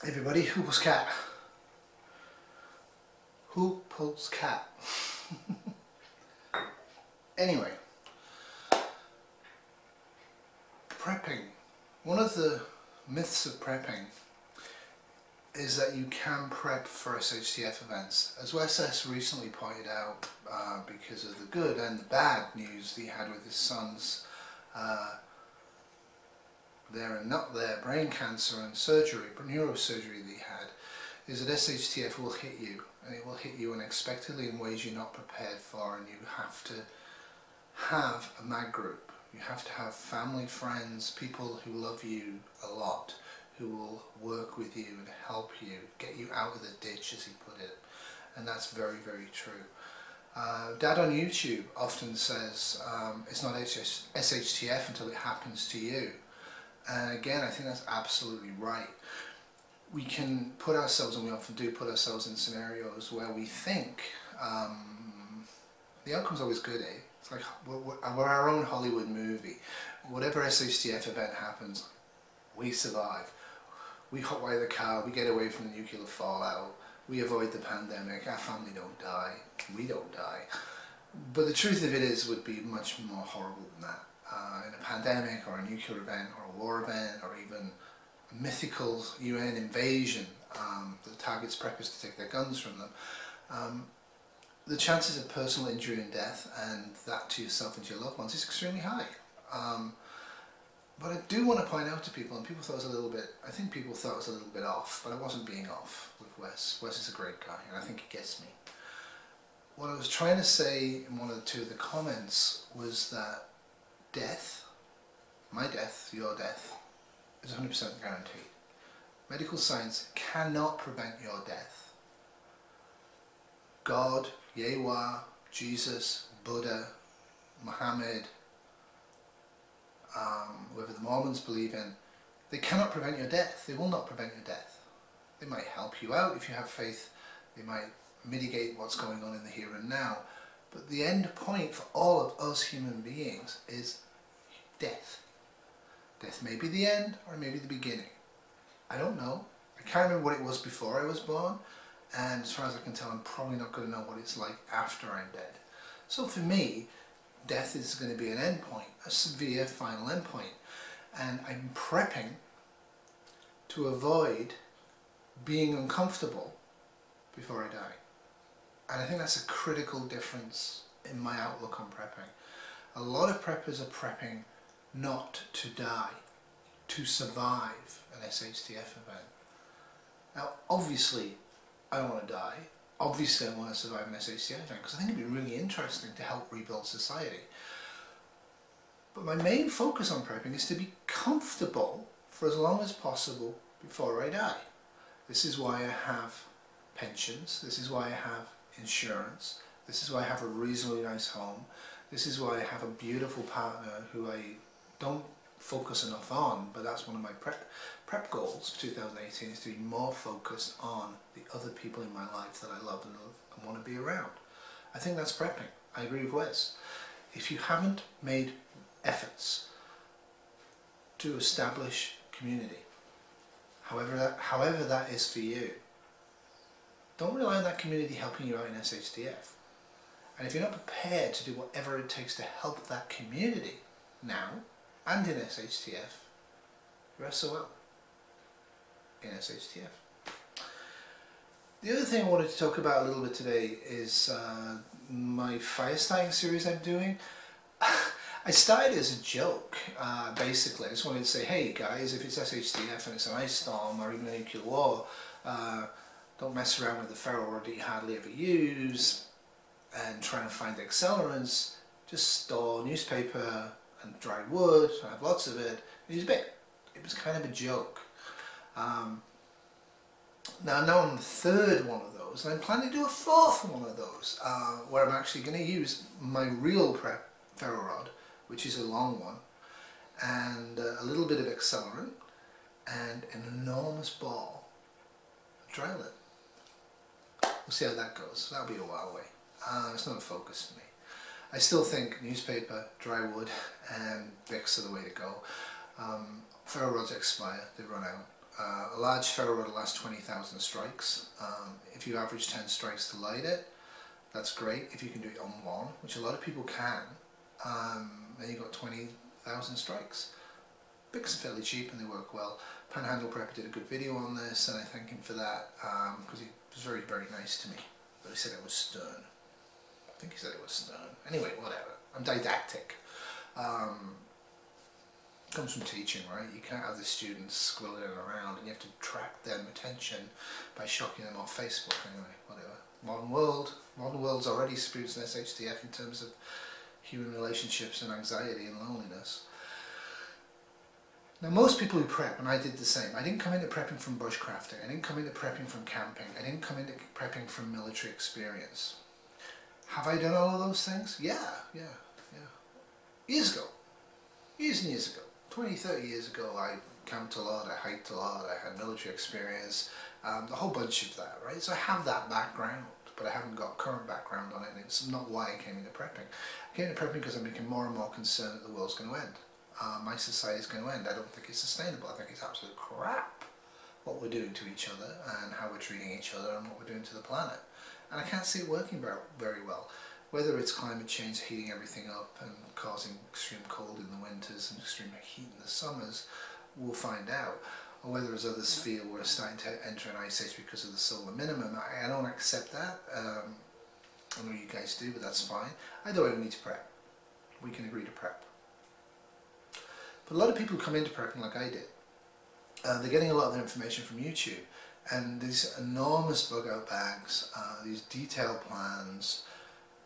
Everybody, who pulls cat? Who pulls cat? Anyway, prepping. One of the myths of prepping is that you can prep for SHTF events. As Wes S recently pointed out, because of the good and the bad news that he had with his son's brain cancer and surgery, neurosurgery that he had, is that SHTF will hit you, and it will hit you unexpectedly in ways you're not prepared for, and you have to have a MAG group. You have to have family, friends, people who love you a lot, who will work with you and help you, get you out of the ditch, as he put it. And that's very, very true. Dad on YouTube often says it's not SHTF until it happens to you. And again, I think that's absolutely right. We can put ourselves, and we often do put ourselves in scenarios where we think the outcome's always good, eh? It's like we're our own Hollywood movie. Whatever SHTF event happens, we survive. We hotwire the car, we get away from the nuclear fallout, we avoid the pandemic, our family don't die, we don't die. But the truth of it is, would be much more horrible than that. In a pandemic, or a nuclear event, or a war event, or even a mythical UN invasion that targets preppers to take their guns from them, the chances of personal injury and death, and that to yourself and to your loved ones, is extremely high. But I do want to point out to people, and people thought it was a little bit, I think people thought it was a little bit off, but I wasn't being off with Wes. Wes is a great guy, and I think he gets me. What I was trying to say in one or two of the comments was that death, my death, your death, is 100% guaranteed. Medical science cannot prevent your death. God, Yahweh, Jesus, Buddha, Muhammad, whoever the Mormons believe in, they cannot prevent your death. They will not prevent your death. They might help you out if you have faith. They might mitigate what's going on in the here and now. But the end point for all of us human beings is death. Death may be the end, or it may be the beginning. I don't know. I can't remember what it was before I was born, and as far as I can tell, I'm probably not going to know what it's like after I'm dead. So for me, death is going to be an end point, a severe final end point, and I'm prepping to avoid being uncomfortable before I die. And I think that's a critical difference in my outlook on prepping. A lot of preppers are prepping not to die, to survive an SHTF event. Now obviously I don't want to die. Obviously I want to survive an SHTF event because I think it'd be really interesting to help rebuild society. But my main focus on prepping is to be comfortable for as long as possible before I die. This is why I have pensions, this is why I have insurance, this is why I have a reasonably nice home, this is why I have a beautiful partner who I don't focus enough on, but that's one of my prep goals for 2018, is to be more focused on the other people in my life that I love and want to be around. I think that's prepping. I agree with Wes. If you haven't made efforts to establish community, however that is for you, don't rely on that community helping you out in SHTF. And if you're not prepared to do whatever it takes to help that community now and in SHTF, you're SOL in SHTF. The other thing I wanted to talk about a little bit today is my fire starting series I'm doing. I started as a joke, basically. I just wanted to say, hey guys, if it's SHTF and it's an ice storm or even a nuclear war, don't mess around with the ferro rod that you hardly ever use and trying to find accelerants. Just store newspaper and dry wood, I have lots of it, and use a bit. It was kind of a joke. Now I'm on the third one of those, and I'm planning to do a fourth one of those, where I'm actually going to use my real ferro rod, which is a long one, and a little bit of accelerant, and an enormous ball of dry lint. We'll see how that goes. That'll be a while away. It's not a focus for me. I still think newspaper, dry wood and Vicks are the way to go. Ferro rods expire, they run out. A large ferro rod will last 20,000 strikes. If you average 10 strikes to light it, that's great. If you can do it on one, which a lot of people can, then you've got 20,000 strikes. Bics are fairly cheap and they work well. Panhandle Prepper did a good video on this, and I thank him for that, because he was very, very nice to me. But he said it was stern. I think he said it was stern. Anyway, whatever. I'm didactic. Comes from teaching, right? You can't have the students squirreling around, and you have to track their attention by shocking them off Facebook. Anyway, whatever. Modern world's already experiencing SHTF in terms of human relationships and anxiety and loneliness. Now, most people who prep, and I did the same, I didn't come into prepping from bushcrafting, I didn't come into prepping from camping, I didn't come into prepping from military experience. Have I done all of those things? Yeah. Years ago. Years and years ago. 20, 30 years ago, I camped a lot, I hiked a lot, I had military experience, a whole bunch of that, right? So I have that background, but I haven't got current background on it, and it's not why I came into prepping. I came into prepping because I'm becoming more and more concerned that the world's going to end. My society is going to end. I don't think it's sustainable. I think it's absolute crap what we're doing to each other and how we're treating each other and what we're doing to the planet. And I can't see it working very well. Whether it's climate change heating everything up and causing extreme cold in the winters and extreme heat in the summers, we'll find out. Or whether, as others feel, we're starting to enter an ice age because of the solar minimum. I don't accept that. I know you guys do, but that's fine. Either way, we need to prep. We can agree to prep. But a lot of people come into prepping like I did. They're getting a lot of their information from YouTube. And these enormous bug out bags, these detailed plans,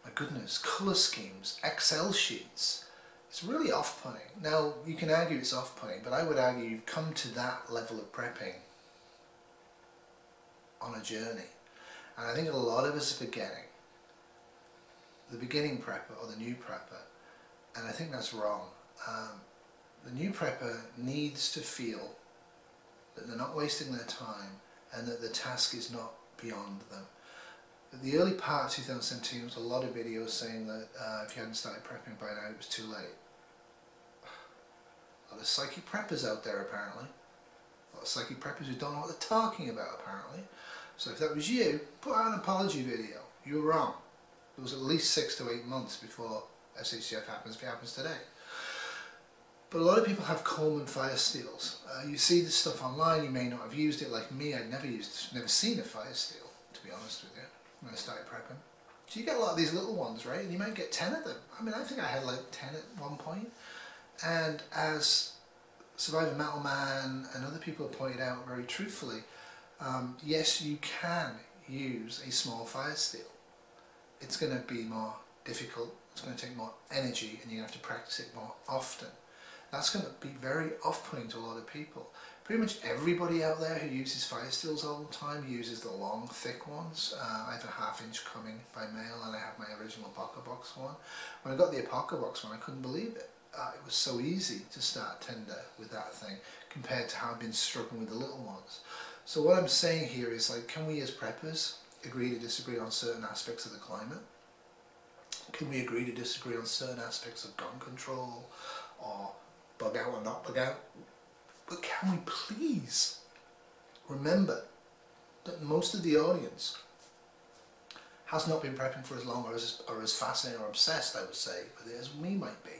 my goodness, colour schemes, Excel sheets. It's really off-putting. Now, you can argue it's off-putting, but I would argue you've come to that level of prepping on a journey. And I think a lot of us are forgetting the beginning prepper or the new prepper. And I think that's wrong. The new prepper needs to feel that they're not wasting their time and that the task is not beyond them. At the early part of 2017, there was a lot of videos saying that if you hadn't started prepping by now, it was too late. A lot of psychic preppers out there, apparently. A lot of psychic preppers who don't know what they're talking about, apparently. So if that was you, put out an apology video. You were wrong. There was at least 6 to 8 months before SHTF happens, if it happens today. But a lot of people have Coleman fire steels. You see this stuff online, you may not have used it like me. I'd never seen a fire steel, to be honest with you, when I started prepping. So you get a lot of these little ones, right? And you might get 10 of them. I mean, I think I had like 10 at one point. And as Survivor Metal Man and other people have pointed out very truthfully, yes, you can use a small fire steel. It's going to be more difficult, it's going to take more energy, and you're going to have to practice it more often. That's going to be very off-putting to a lot of people. Pretty much everybody out there who uses fire steels all the time uses the long, thick ones. I have a 1/2 inch coming by mail, and I have my original Apoca Box one. When I got the Apoca Box one, I couldn't believe it. It was so easy to start tender with that thing compared to how I've been struggling with the little ones. So what I'm saying here is, like, can we as preppers agree to disagree on certain aspects of the climate? Can we agree to disagree on certain aspects of gun control or bug out or not bug out? But can we please remember that most of the audience has not been prepping for as long or as fascinated or obsessed, I would say, with it as we might be.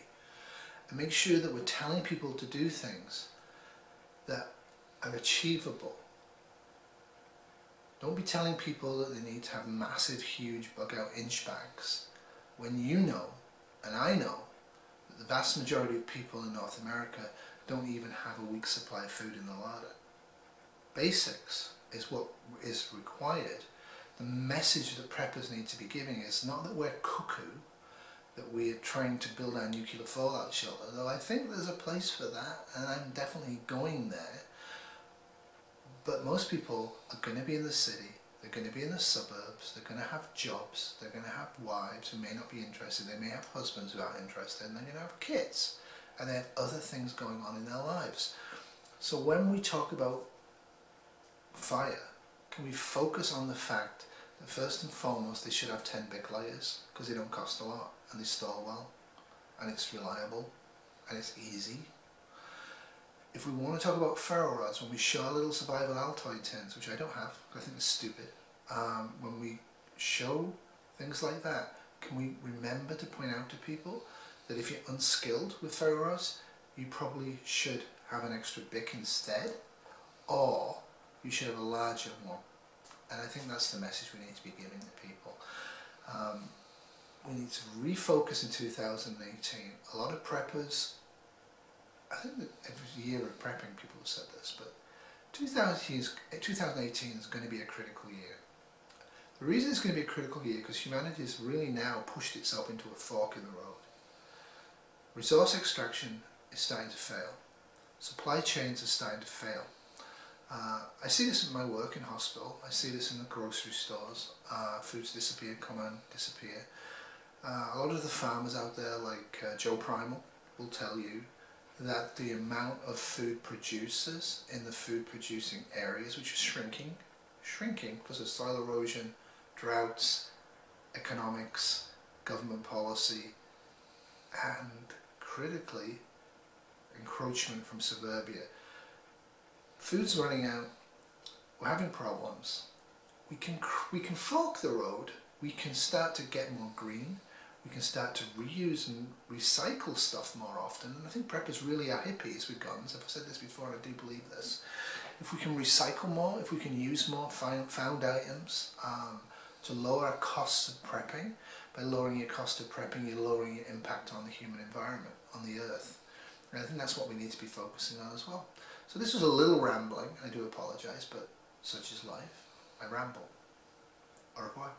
And make sure that we're telling people to do things that are achievable. Don't be telling people that they need to have massive, huge bug out inch bags when you know, and I know, that the vast majority of people in North America don't even have a week's supply of food in the larder. Basics is what is required. The message that preppers need to be giving is not that we're cuckoo, that we are trying to build our nuclear fallout shelter, though I think there's a place for that, and I'm definitely going there. But most people are going to be in the city, they're going to be in the suburbs, they're going to have jobs, they're going to have wives who may not be interested, they may have husbands who aren't interested, and they're going to have kids, and they have other things going on in their lives. So when we talk about fire, can we focus on the fact that first and foremost they should have 10 big layers, because they don't cost a lot, and they store well, and it's reliable, and it's easy. if we want to talk about ferro rods, when we show our little survival Altoid tins, which I don't have, I think it's stupid, when we show things like that, can we remember to point out to people that if you're unskilled with ferro rods, you probably should have an extra bic instead, or you should have a larger one. And I think that's the message we need to be giving to people. We need to refocus in 2018. A lot of preppers, I think that every year of prepping people have said this, but 2018 is going to be a critical year. The reason it's going to be a critical year because humanity has really now pushed itself into a fork in the road. Resource extraction is starting to fail. Supply chains are starting to fail. I see this in my work in hospital. I see this in the grocery stores. Foods disappear, come and disappear. A lot of the farmers out there, like Joe Primal, will tell you that the amount of food producers in the food producing areas, which are shrinking because of soil erosion, droughts, economics, government policy, and critically, encroachment from suburbia. Food's running out, we're having problems. We can fork the road, we can start to get more green, we can start to reuse and recycle stuff more often, and I think preppers really are hippies with guns. I've said this before and I do believe this. If we can recycle more, if we can use more found items to lower our costs of prepping, by lowering your cost of prepping, you're lowering your impact on the human environment, on the earth. And I think that's what we need to be focusing on as well. So this was a little rambling, I do apologise, but such is life. I ramble. Au revoir.